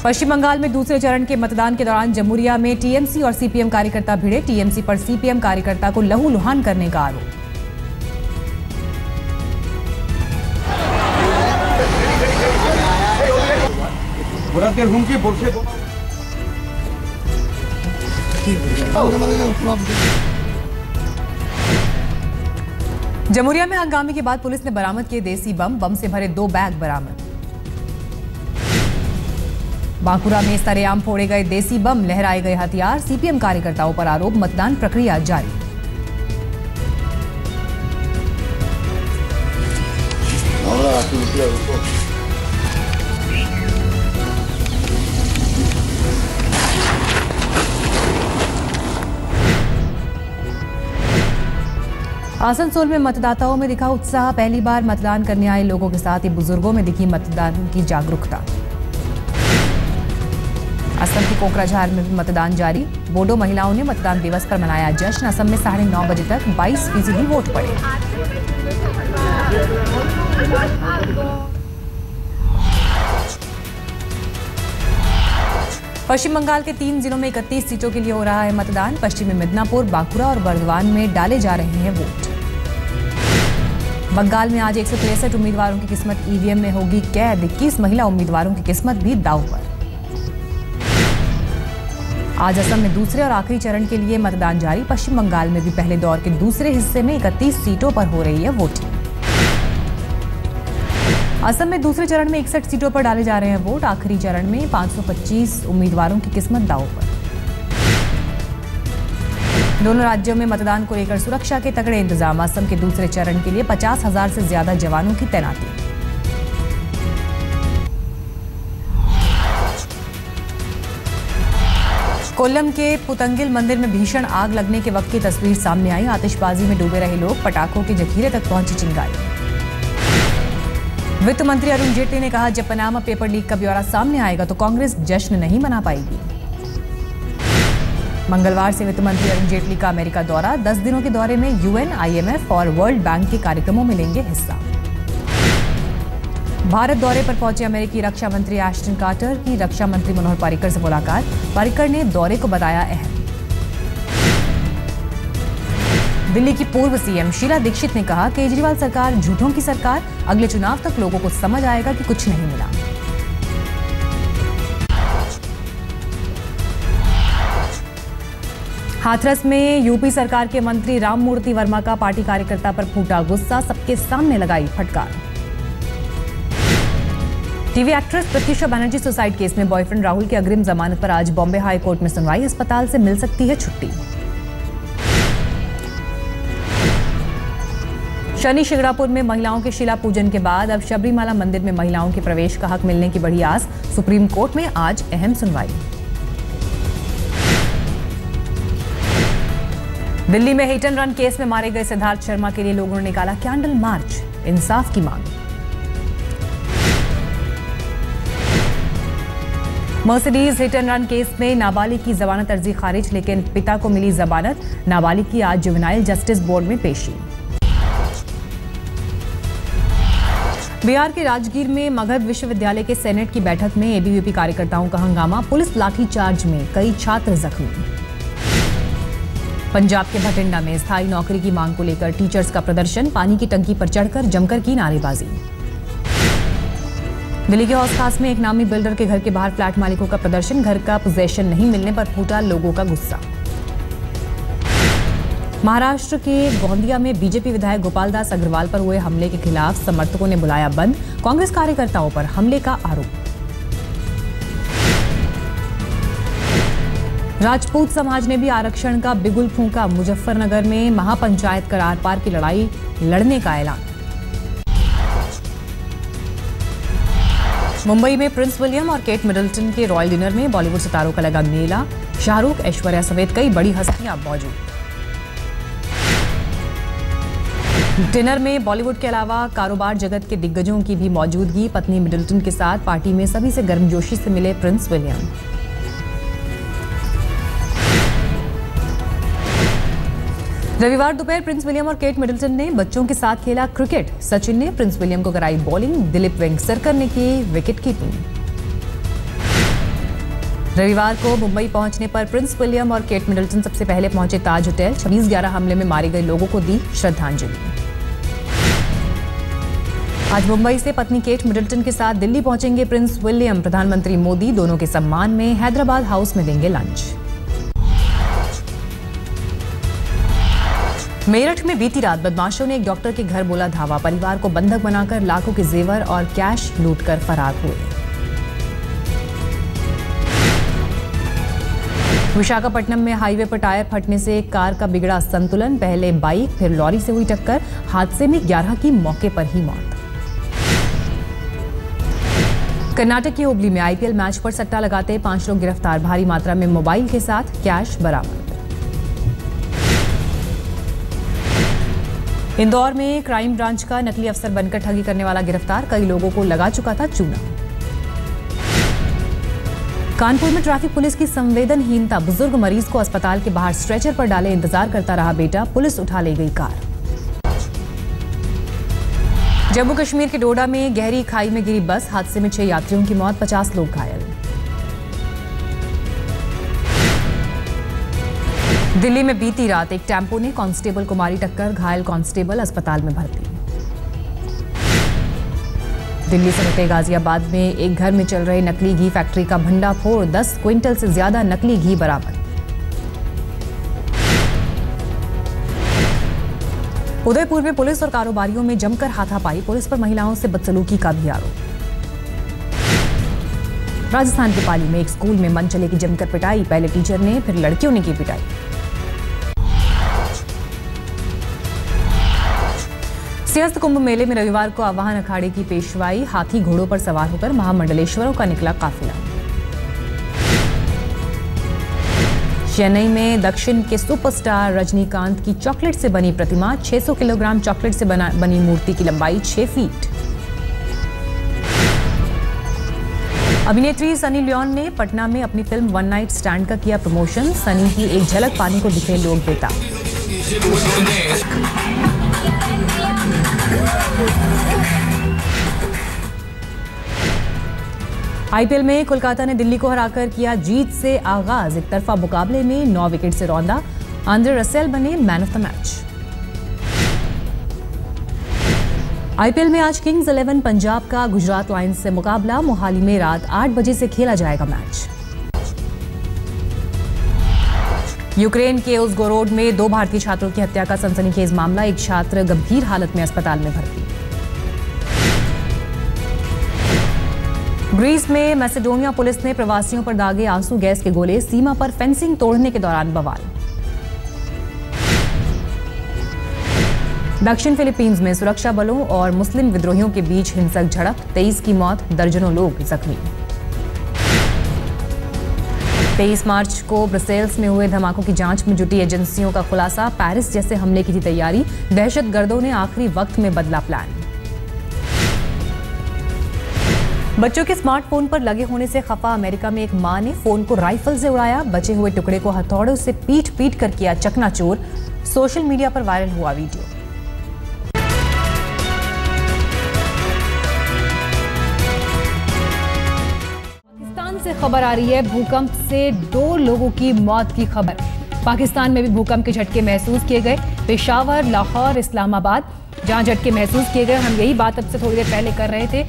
पश्चिम बंगाल में दूसरे चरण के मतदान के दौरान जमुरिया में टीएमसी और सीपीएम कार्यकर्ता भिड़े। टीएमसी पर सीपीएम कार्यकर्ता को लहूलुहान करने का आरोप। जमुरिया में हंगामे के बाद पुलिस ने बरामद किए देसी बम से भरे 2 बैग बरामद। बांकुरा में सरेआम फोड़े गए देसी बम, लहराए गए हथियार। सीपीएम कार्यकर्ताओं पर आरोप। मतदान प्रक्रिया जारी। आसनसोल में मतदाताओं में दिखा उत्साह। पहली बार मतदान करने आए लोगों के साथ ही बुजुर्गों में दिखी मतदान की जागरूकता। असम की कोकराझार में भी मतदान जारी। बोडो महिलाओं ने मतदान दिवस पर मनाया जश्न। असम में 9:30 बजे तक 22% वोट पड़े। पश्चिम बंगाल के 3 जिलों में 31 सीटों के लिए हो रहा है मतदान। पश्चिमी मिदनापुर, बांकुरा और बर्दवान में डाले जा रहे हैं वोट। बंगाल में आज 163 उम्मीदवारों की किस्मत ईवीएम में होगी कैद। 21 महिला उम्मीदवारों की किस्मत भी दांव पर। आज असम में दूसरे और आखिरी चरण के लिए मतदान जारी। पश्चिम बंगाल में भी पहले दौर के दूसरे हिस्से में 31 सीटों पर हो रही है वोटिंग। असम में दूसरे चरण में 61 सीटों पर डाले जा रहे हैं वोट। आखिरी चरण में 525 उम्मीदवारों की किस्मत दांव पर। दोनों राज्यों में मतदान को लेकर सुरक्षा के तगड़े इंतजाम। असम के दूसरे चरण के लिए 50,000 से ज्यादा जवानों की तैनाती। कोल्लम के पुतंगिल मंदिर में भीषण आग लगने के वक्त की तस्वीर सामने आई। आतिशबाजी में डूबे रहे लोग, पटाखों के जखीरे तक पहुंची चिंगारी। वित्त मंत्री अरुण जेटली ने कहा, जब पनामा पेपर लीक का ब्यौरा सामने आएगा तो कांग्रेस जश्न नहीं मना पाएगी। मंगलवार से वित्त मंत्री अरुण जेटली का अमेरिका दौरा। 10 दिनों के दौरे में यूएन, आईएमएफ और वर्ल्ड बैंक के कार्यक्रमों में लेंगे हिस्सा। भारत दौरे पर पहुंचे अमेरिकी रक्षा मंत्री एश्टन कार्टर की रक्षा मंत्री मनोहर पर्रिकर से मुलाकात। पर्रिकर ने दौरे को बताया अहम। दिल्ली की पूर्व सीएम शीला दीक्षित ने कहा, केजरीवाल सरकार झूठों की सरकार। अगले चुनाव तक लोगों को समझ आएगा कि कुछ नहीं मिला। हाथरस में यूपी सरकार के मंत्री राममूर्ति वर्मा का पार्टी कार्यकर्ता पर फूटा गुस्सा। सबके सामने लगाई फटकार। TV actress Pratyusha Banerjee suicide case में बॉयफ्रेंड राहुल की अग्रिम जमानत पर आज बॉम्बे हाई कोर्ट में सुनवाई। अस्पताल से मिल सकती है छुट्टी। शनि शिंगणापुर में महिलाओं के शिला पूजन के बाद अब शबरीमाला मंदिर में महिलाओं के प्रवेश का हक मिलने की बढ़ी आस। सुप्रीम कोर्ट में आज अहम सुनवाई। दिल्ली में हिट एंड रन केस में मारे गए सिद्धार्थ शर्मा के लिए लोगों ने निकाला कैंडल मार्च। इंसाफ की मांग। Mercedes hit and run case में नाबालिग की जमानत अर्जी खारिज, लेकिन पिता को मिली जमानत। नाबालिग की आज जुवेनाइल जस्टिस बोर्ड में पेशी। बिहार के राजगीर में मगध विश्वविद्यालय के सेनेट की बैठक में एबीवीपी कार्यकर्ताओं का हंगामा। पुलिस लाठीचार्ज में कई छात्र जख्मी। पंजाब के भटिंडा में स्थायी नौकरी की मांग को लेकर टीचर्स का प्रदर्शन। पानी की टंकी पर चढ़कर जमकर की नारेबाजी। दिल्ली के हौस खास में एक नामी बिल्डर के घर के बाहर फ्लैट मालिकों का प्रदर्शन। घर का पोजेशन नहीं मिलने पर फूटा लोगों का गुस्सा। महाराष्ट्र के गोंदिया में बीजेपी विधायक गोपाल दास अग्रवाल पर हुए हमले के खिलाफ समर्थकों ने बुलाया बंद। कांग्रेस कार्यकर्ताओं पर हमले का आरोप। राजपूत समाज ने भी आरक्षण का बिगुल फूंका। मुजफ्फरनगर में महापंचायत कर आर पार की लड़ाई लड़ने का ऐलान। मुंबई में प्रिंस विलियम और केट मिडलटन के रॉयल डिनर में बॉलीवुड सितारों का लगा मेला। शाहरुख, ऐश्वर्या समेत कई बड़ी हस्तियां मौजूद। डिनर में बॉलीवुड के अलावा कारोबार जगत के दिग्गजों की भी मौजूदगी। पत्नी मिडलटन के साथ पार्टी में सभी से गर्मजोशी से मिले प्रिंस विलियम। रविवार दोपहर प्रिंस विलियम और केट मिडलटन ने बच्चों के साथ खेला क्रिकेट। सचिन ने प्रिंस विलियम को कराई बॉलिंग। दिलीप वेंगसरकर ने की विकेट कीपिंग। रविवार को मुंबई पहुंचने पर प्रिंस विलियम और केट मिडलटन सबसे पहले पहुंचे ताज होटल। 26/11 हमले में मारे गए लोगों को दी श्रद्धांजलि। आज मुंबई से पत्नी केट मिडलटन के साथ दिल्ली पहुंचेंगे प्रिंस विलियम। प्रधानमंत्री मोदी दोनों के सम्मान में हैदराबाद हाउस में देंगे लंच। मेरठ में बीती रात बदमाशों ने एक डॉक्टर के घर बोला धावा। परिवार को बंधक बनाकर लाखों के जेवर और कैश लूटकर फरार हुए। विशाखापट्टनम में हाईवे पर टायर फटने से कार का बिगड़ा संतुलन। पहले बाइक फिर लॉरी से हुई टक्कर। हादसे में 11 की मौके पर ही मौत। कर्नाटक की हुबली में आईपीएल मैच पर सट्टा लगाते 5 लोग गिरफ्तार। भारी मात्रा में मोबाइल के साथ कैश बरामद। इंदौर में क्राइम ब्रांच का नकली अफसर बनकर ठगी करने वाला गिरफ्तार। कई लोगों को लगा चुका था चूना। कानपुर में ट्रैफिक पुलिस की संवेदनहीनता। बुजुर्ग मरीज को अस्पताल के बाहर स्ट्रेचर पर डाले इंतजार करता रहा बेटा। पुलिस उठा ले गई कार। जम्मू कश्मीर के डोडा में गहरी खाई में गिरी बस। हादसे में 6 यात्रियों की मौत, 50 लोग घायल। दिल्ली में बीती रात एक टेम्पो ने कांस्टेबल को मारी टक्कर। घायल कांस्टेबल अस्पताल में भर्ती। दिल्ली से सटे गाजियाबाद में एक घर में चल रहे नकली घी फैक्ट्री का भंडाफोड़। 10 क्विंटल से ज्यादा नकली घी बरामद। उदयपुर में पुलिस और कारोबारियों में जमकर हाथापाई। पुलिस पर महिलाओं से बदसलूकी का भी आरोप। राजस्थान के पाली में एक स्कूल में मन चले की जमकर पिटाई। पहले टीचर ने फिर लड़कियों ने की पिटाई। सिंहस्थ कुंभ मेले में रविवार को आवाहन अखाड़े की पेशवाई। हाथी घोड़ों पर सवार होकर महामंडलेश्वरों का निकला काफिला। चेन्नई में दक्षिण के सुपरस्टार रजनीकांत की चॉकलेट से बनी प्रतिमा। 600 किलोग्राम चॉकलेट से बनी मूर्ति की लंबाई 6 फीट। अभिनेत्री सनी लियोन ने पटना में अपनी फिल्म वन नाइट स्टैंड का किया प्रमोशन। सनी की एक झलक पाने को दिखे लोग बेताब। आईपीएल में कोलकाता ने दिल्ली को हराकर किया जीत से आगाज। एक तरफा मुकाबले में 9 विकेट से रौंदा। आंद्रे रसेल बने man of the match. IPL में आज किंग्स 11 पंजाब का गुजरात लायंस से मुकाबला। मोहाली में रात 8 बजे से खेला जाएगा मैच। यूक्रेन के उज़गोरोड में 2 भारतीय छात्रों की हत्या का सनसनीखेज मामला। एक छात्र गंभीर हालत में अस्पताल में भर्ती। ग्रीस में मैसेडोनिया पुलिस ने प्रवासियों पर दागे आंसू गैस के गोले। सीमा पर फेंसिंग तोड़ने के दौरान बवाल। दक्षिण फिलीपींस में सुरक्षा बलों और मुस्लिम विद्रोहियों के बीच हिंसक झड़प। 23 की मौत, दर्जनों लोग जख्मी। 23 मार्च को ब्रसेल्स में हुए धमाकों की जांच में जुटी एजेंसियों का खुलासा। पेरिस जैसे हमले की थी तैयारी। दहशतगर्दों ने आखिरी वक्त में बदला प्लान। बच्चों के स्मार्टफोन पर लगे होने से खफा अमेरिका में एक मां ने फोन को राइफल से उड़ाया। बचे हुए टुकड़े को हथौड़ों से पीट कर किया चकनाचूर। सोशल मीडिया पर वायरल हुआ वीडियो। पाकिस्तान से खबर आ रही है। भूकंप से 2 लोगों की मौत की खबर। पाकिस्तान में भी भूकंप के झटके महसूस किए गए। पेशावर, लाहौर, इस्लामाबाद जहां झटके महसूस किए गए। हम यही बात अब से थोड़ी देर पहले कर रहे थे।